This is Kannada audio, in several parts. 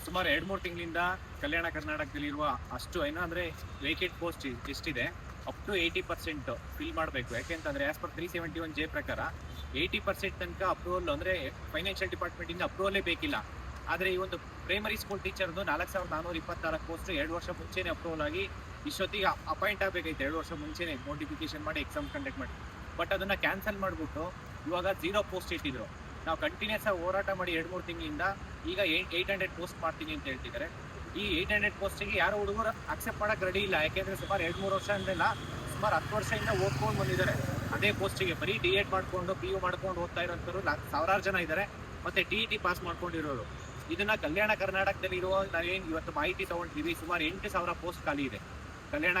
ಸುಮಾರು 2-3 ತಿಂಗಳಿಂದ ಕಲ್ಯಾಣ ಕರ್ನಾಟಕದಲ್ಲಿರುವ ಅಷ್ಟು ಏನಂದ್ರೆ ವೇಕೆಂಟ್ ಪೋಸ್ಟ್ ಎಷ್ಟಿದೆ ಅಪ್ ಟು 80% ಫಿಲ್ ಮಾಡಬೇಕು. ಯಾಕೆಂತಂದ್ರೆ ಆಸ್ ಪರ್ 371 ಜೆ ಪ್ರಕಾರ 80% ತನಕ ಅಪ್ರೂವಲ್ ಅಂದ್ರೆ ಫೈನಾನ್ಷಿಯಲ್ ಡಿಪಾರ್ಟ್ಮೆಂಟ್ ಇಂದ ಅಪ್ರೂವಲೇ ಬೇಕಿಲ್ಲ. ಆದ್ರೆ ಈ ಒಂದು ಪ್ರೈಮರಿ ಸ್ಕೂಲ್ ಟೀಚರ್ದು 4424 ಪೋಸ್ಟ್ 2 ವರ್ಷ ಮುಂಚೆನೆ ಅಪ್ರೂವಲ್ ಆಗಿ ಇಷ್ಟೊತ್ತಿಗೆ ಅಪಾಯಿಂಟ್ ಆಗಬೇಕೈತೆ. 2 ವರ್ಷ ಮುಂಚೆನೆ ನೋಟಿಫಿಕೇಶನ್ ಮಾಡಿ ಎಕ್ಸಾಮ್ ಕಂಡಕ್ಟ್ ಮಾಡಿ, ಬಟ್ ಅದನ್ನ ಕ್ಯಾನ್ಸಲ್ ಮಾಡಿಬಿಟ್ಟು ಇವಾಗ 0 ಪೋಸ್ಟ್ ಇಟ್ಟಿದ್ರು. ನಾವು ಕಂಟಿನ್ಯೂಸ್ ಆಗಿ ಹೋರಾಟ ಮಾಡಿ 2-3 ತಿಂಗಳಿಂದ ಈಗ 800 ಪೋಸ್ಟ್ ಮಾಡ್ತೀನಿ ಅಂತ ಹೇಳ್ತಿದ್ದಾರೆ. ಈ 800 ಪೋಸ್ಟಿಗೆ ಯಾರು ಹುಡುಗರು ಅಕ್ಸೆಪ್ಟ್ ಮಾಡಕ್ ರೆಡಿ ಇಲ್ಲ. ಯಾಕೆಂದ್ರೆ ಸುಮಾರು 2-3 ವರ್ಷ ಅಂದ್ರೆಲ್ಲ ಸುಮಾರು 10 ವರ್ಷದಿಂದ ಓದ್ಕೊಂಡು ಬಂದಿದ್ದಾರೆ ಅದೇ ಪೋಸ್ಟಿಗೆ. ಬರೀ DED ಮಾಡ್ಕೊಂಡು PU ಮಾಡ್ಕೊಂಡು ಓದ್ತಾ ಇರೋಂಥವ್ರು ಸಾವಿರಾರು ಜನ ಇದ್ದಾರೆ. ಮತ್ತೆ TET ಪಾಸ್ ಮಾಡ್ಕೊಂಡಿರೋರು. ಇದನ್ನ ಕಲ್ಯಾಣ ಕರ್ನಾಟಕದಲ್ಲಿ ಇರುವ ನಾವೇನು ಇವತ್ತು ಮಾಹಿತಿ ತಗೊಂಡಿದ್ದೀವಿ, ಸುಮಾರು 8,000 ಪೋಸ್ಟ್ ಖಾಲಿ ಇದೆ ಕಲ್ಯಾಣ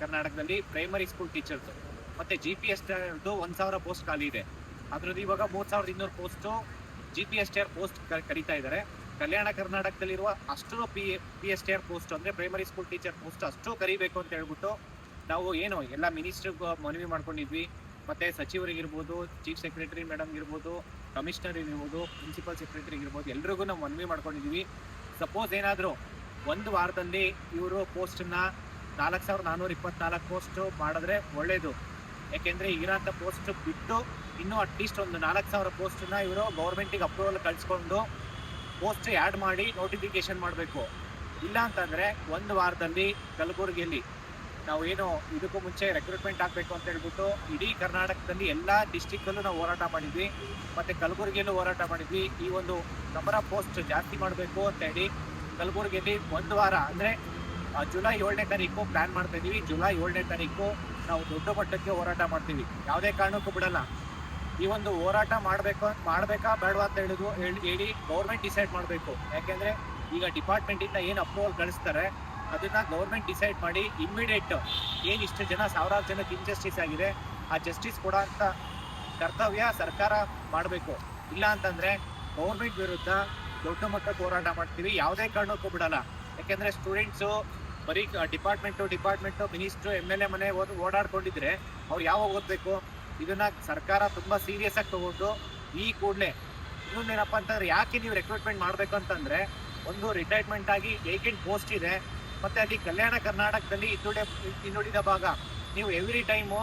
ಕರ್ನಾಟಕದಲ್ಲಿ ಪ್ರೈಮರಿ ಸ್ಕೂಲ್ ಟೀಚರ್ಸ್. ಮತ್ತೆ GPS 1,000 ಪೋಸ್ಟ್ ಖಾಲಿ ಇದೆ. ಅದ್ರದ್ದು ಇವಾಗ 3,200 ಪೋಸ್ಟು GPSTR ಪೋಸ್ಟ್ ಕರೀತಾ ಇದ್ದಾರೆ. ಕಲ್ಯಾಣ ಕರ್ನಾಟಕದಲ್ಲಿರುವ ಅಷ್ಟು PSTR ಪೋಸ್ಟ್ ಅಂದ್ರೆ ಪ್ರೈಮರಿ ಸ್ಕೂಲ್ ಟೀಚರ್ ಪೋಸ್ಟ್ ಅಷ್ಟು ಕರಿಬೇಕು ಅಂತ ಹೇಳ್ಬಿಟ್ಟು ನಾವು ಏನು ಎಲ್ಲ ಮಿನಿಸ್ಟರ್ಗೆ ಮನವಿ ಮಾಡ್ಕೊಂಡಿದ್ವಿ. ಮತ್ತೆ ಸಚಿವರಿಗಿರ್ಬೋದು, ಚೀಫ್ ಸೆಕ್ರೆಟರಿ ಮೇಡಮ್ ಇರ್ಬೋದು, ಕಮಿಷನರ್ ಇರ್ಬೋದು, ಪ್ರಿನ್ಸಿಪಲ್ ಸೆಕ್ರೆಟರಿ ಇರ್ಬೋದು, ಎಲ್ರಿಗೂ ನಾವು ಮನವಿ ಮಾಡ್ಕೊಂಡಿದ್ವಿ. ಸಪೋಸ್ ಏನಾದರೂ ಒಂದು ವಾರದಲ್ಲಿ ಇವರು ಪೋಸ್ಟನ್ನ 4,424 ಪೋಸ್ಟ್ ಮಾಡಿದ್ರೆ ಒಳ್ಳೇದು. ಯಾಕೆಂದ್ರೆ ಇರೋಂಥ ಪೋಸ್ಟ್ ಬಿಟ್ಟು ಇನ್ನೂ ಅಟ್ಲೀಸ್ಟ್ ಒಂದು 4,000 ಪೋಸ್ಟನ್ನ ಇವರು ಗೌರ್ಮೆಂಟಿಗೆ ಅಪ್ರೂವಲ್ ಕಳಿಸ್ಕೊಂಡು ಪೋಸ್ಟ್ ಆ್ಯಡ್ ಮಾಡಿ ನೋಟಿಫಿಕೇಶನ್ ಮಾಡಬೇಕು. ಇಲ್ಲ ಅಂತಂದರೆ ಒಂದು ವಾರದಲ್ಲಿ ಕಲಬುರಗಿಯಲ್ಲಿ ನಾವು ಏನು ಇದಕ್ಕೂ ಮುಂಚೆ ರೆಕ್ರೂಟ್ಮೆಂಟ್ ಆಗಬೇಕು ಅಂತ ಹೇಳ್ಬಿಟ್ಟು ಇಡೀ ಕರ್ನಾಟಕದಲ್ಲಿ ಎಲ್ಲ ಡಿಸ್ಟಿಕ್ಕಲ್ಲೂ ನಾವು ಹೋರಾಟ ಮಾಡಿದ್ವಿ. ಮತ್ತು ಕಲಬುರಗಿಯಲ್ಲೂ ಹೋರಾಟ ಮಾಡಿದ್ವಿ. ಈ ಒಂದು ನಂಬರ್ ಆಫ್ ಪೋಸ್ಟ್ ಜಾಸ್ತಿ ಮಾಡಬೇಕು ಅಂತ ಹೇಳಿ ಕಲಬುರಗಿಯಲ್ಲಿ ಒಂದು ವಾರ ಅಂದರೆ ಜುಲೈ 7ನೇ ತಾರೀಕು ಪ್ಲ್ಯಾನ್ ಮಾಡ್ತಾ ಇದ್ದೀವಿ. ಜುಲೈ 7ನೇ ತಾರೀಕು ನಾವು ದೊಡ್ಡ ಮಟ್ಟಕ್ಕೆ ಹೋರಾಟ ಮಾಡ್ತೀವಿ. ಯಾವುದೇ ಕಾರಣಕ್ಕೂ ಬಿಡಲ್ಲ. ಈ ಒಂದು ಹೋರಾಟ ಮಾಡಬೇಕಾ ಬೇಡವಾ ಅಂತ ಹೇಳಿ ಗೌರ್ಮೆಂಟ್ ಡಿಸೈಡ್ ಮಾಡಬೇಕು. ಯಾಕೆಂದರೆ ಈಗ ಡಿಪಾರ್ಟ್ಮೆಂಟಿಂದ ಏನು ಅಪ್ರೂವಲ್ ಕಳಿಸ್ತಾರೆ ಅದನ್ನ ಗೌರ್ಮೆಂಟ್ ಡಿಸೈಡ್ ಮಾಡಿ ಇಮ್ಮಿಡಿಯೇಟ್ ಏನು ಇಷ್ಟು ಜನ ಸಾವಿರಾರು ಜನಕ್ಕೆ ಇನ್ಜಸ್ಟಿಸ್ ಆಗಿದೆ ಆ ಜಸ್ಟಿಸ್ ಕೊಡೋ ಅಂತ ಕರ್ತವ್ಯ ಸರ್ಕಾರ ಮಾಡಬೇಕು. ಇಲ್ಲ ಅಂತಂದರೆ ಗೌರ್ಮೆಂಟ್ ವಿರುದ್ಧ ದೊಡ್ಡ ಮಟ್ಟಕ್ಕೆ ಹೋರಾಟ ಮಾಡ್ತೀವಿ. ಯಾವುದೇ ಕಾರಣಕ್ಕೂ ಬಿಡಲ್ಲ. ಯಾಕೆಂದರೆ ಸ್ಟೂಡೆಂಟ್ಸು ಬರೀ ಡಿಪಾರ್ಟ್ಮೆಂಟು ಮಿನಿಸ್ಟ್ರು MLA ಮನೆ ಓಡಾಡ್ಕೊಂಡಿದ್ರೆ ಅವ್ರು ಯಾವಾಗ ಓದಬೇಕು? ಇದನ್ನ ಸರ್ಕಾರ ತುಂಬ ಸೀರಿಯಸ್ ಆಗಿ ತಗೊಂಡು ಈ ಕೂಡಲೇ ಇನ್ನೊಂದೇನಪ್ಪ ಅಂತಂದ್ರೆ ಯಾಕೆ ನೀವು ರೆಕ್ರೂಟ್ಮೆಂಟ್ ಮಾಡಬೇಕು ಅಂತಂದರೆ ಒಂದು ರಿಟೈರ್ಮೆಂಟ್ ಆಗಿ ವೇಕೆಂಟ್ ಪೋಸ್ಟ್ ಇದೆ. ಮತ್ತು ಅಲ್ಲಿ ಕಲ್ಯಾಣ ಕರ್ನಾಟಕದಲ್ಲಿ ಇನ್ನುಳಿದ ಭಾಗ ನೀವು ಎವ್ರಿ ಟೈಮು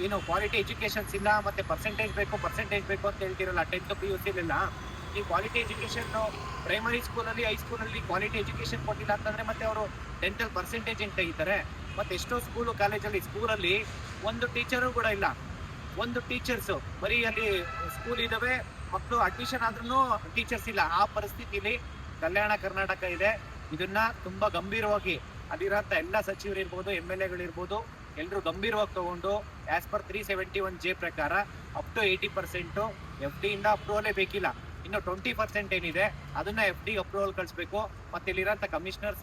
ಏನು ಕ್ವಾಲಿಟಿ ಎಜುಕೇಷನ್ಸ್ ಇಲ್ಲ ಮತ್ತು ಪರ್ಸೆಂಟೇಜ್ ಬೇಕು ಅಂತ ಹೇಳ್ತಿರಲ್ಲ 10th PUCಲೆಲ್ಲ. ಈ ಕ್ವಾಲಿಟಿ ಎಜುಕೇಷನ್ನು ಪ್ರೈಮರಿ ಸ್ಕೂಲಲ್ಲಿ ಹೈಸ್ಕೂಲಲ್ಲಿ ಕ್ವಾಲಿಟಿ ಎಜುಕೇಷನ್ ಕೊಟ್ಟಿಲ್ಲ ಅಂತಂದರೆ ಮತ್ತೆ ಅವರು 10th ಪರ್ಸೆಂಟೇಜ್ ಏನು ತೆಗಿತಾರೆ. ಮತ್ತು ಎಷ್ಟೋ ಸ್ಕೂಲಲ್ಲಿ ಒಂದು ಟೀಚರು ಕೂಡ ಇಲ್ಲ. ಒಂದು ಟೀಚರ್ಸು ಬರೀ ಅಲ್ಲಿ ಸ್ಕೂಲ್ ಇದ್ದಾವೆ, ಮಕ್ಕಳು ಅಡ್ಮಿಷನ್ ಆದ್ರೂ ಟೀಚರ್ಸ್ ಇಲ್ಲ. ಆ ಪರಿಸ್ಥಿತಿಲಿ ಕಲ್ಯಾಣ ಕರ್ನಾಟಕ ಇದೆ. ಇದನ್ನ ತುಂಬ ಗಂಭೀರವಾಗಿ ಅಲ್ಲಿರೋಂಥ ಎಲ್ಲ ಸಚಿವರಿರ್ಬೋದು, MLAಗಳಿರ್ಬೋದು ಎಲ್ಲರೂ ಗಂಭೀರವಾಗಿ ತಗೊಂಡು ಆಸ್ ಪರ್ 371 ಜೆ ಪ್ರಕಾರ ಅಪ್ ಟು 80% FD ಇಂದ ಅಪ್ರೂವಲೇ ಬೇಕಿಲ್ಲ. ಇನ್ನು 20% ಏನಿದೆ ಅದನ್ನ FD ಅಪ್ರೂವಲ್ ಕಳಿಸ್ಬೇಕು. ಮತ್ತೆ ಇಲ್ಲಿರೋಂಥ ಕಮಿಷನರ್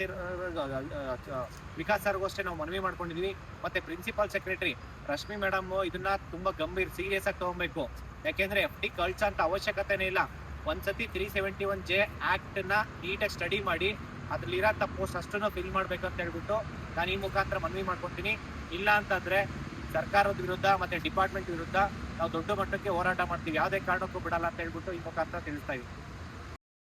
ವಿಕಾಸ್ ಸರ್ಗೂ ಅಷ್ಟೇ ನಾವು ಮನವಿ ಮಾಡ್ಕೊಂಡಿದ್ವಿ. ಮತ್ತೆ ಪ್ರಿನ್ಸಿಪಲ್ ಸೆಕ್ರೆಟರಿ ರಶ್ಮಿ ಮೇಡಮ್ ಇದನ್ನ ತುಂಬಾ ಸೀರಿಯಸ್ ಆಗಿ ತಗೊಬೇಕು. ಯಾಕೆಂದ್ರೆ FD ಕಳ್ಸೋಂಥ ಅವಶ್ಯಕತೆನೇ ಇಲ್ಲ. ಒಂದ್ಸತಿ 371 ಜೆ ಆಕ್ಟ್ನ ನೀಟಾಗಿ ಸ್ಟಡಿ ಮಾಡಿ ಅದ್ರಲ್ಲಿರೋಂಥ ಪೋಸ್ಟ್ ಅಷ್ಟನ್ನು ಫಿಲ್ ಮಾಡ್ಬೇಕಂತ ಹೇಳ್ಬಿಟ್ಟು ನಾನು ಈ ಮುಖಾಂತರ ಮನವಿ ಮಾಡ್ಕೊತೀನಿ. ಇಲ್ಲ ಅಂತಂದ್ರೆ ಸರ್ಕಾರದ ವಿರುದ್ಧ ಮತ್ತೆ ಡಿಪಾರ್ಟ್ಮೆಂಟ್ ವಿರುದ್ಧ ನಾವು ದೊಡ್ಡ ಮಟ್ಟಕ್ಕೆ ಹೋರಾಟ ಮಾಡ್ತೀವಿ. ಯಾವುದೇ ಕಾರಣಕ್ಕೂ ಬಿಡಲ್ಲ ಅಂತ ಹೇಳ್ಬಿಟ್ಟು ಈ ಮುಖಾಂತರ ತಿಳಿಸ್ತಾ ಇದ್ದೀವಿ.